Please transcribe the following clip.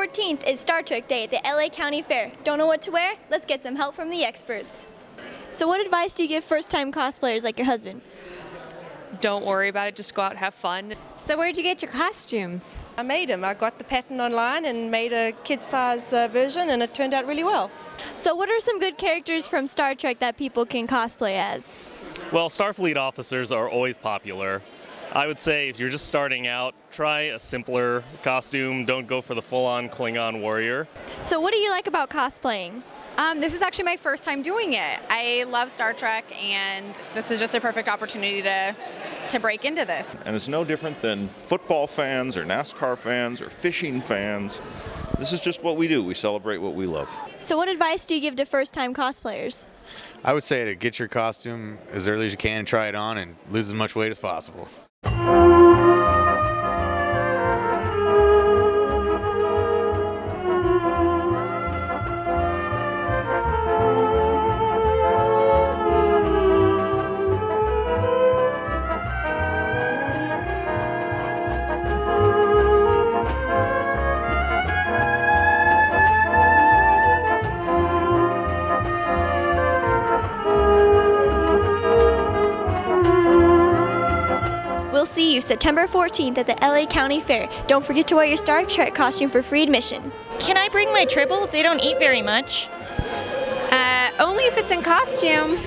14th is Star Trek Day at the LA County Fair. Don't know what to wear? Let's get some help from the experts. So what advice do you give first-time cosplayers like your husband? Don't worry about it, just go out and have fun. So where'd you get your costumes? I made them. I got the pattern online and made a kid-size version, and it turned out really well. So what are some good characters from Star Trek that people can cosplay as? Well, Starfleet officers are always popular. I would say if you're just starting out, try a simpler costume. Don't go for the full-on Klingon warrior. So what do you like about cosplaying? This is actually my first time doing it. I love Star Trek, and this is just a perfect opportunity to break into this. And it's no different than football fans or NASCAR fans or fishing fans. This is just what we do. We celebrate what we love. So what advice do you give to first-time cosplayers? I would say to get your costume as early as you can and try it on and lose as much weight as possible. We'll see you September 14th at the LA County Fair. Don't forget to wear your Star Trek costume for free admission. Can I bring my Tribble? They don't eat very much. Only if it's in costume.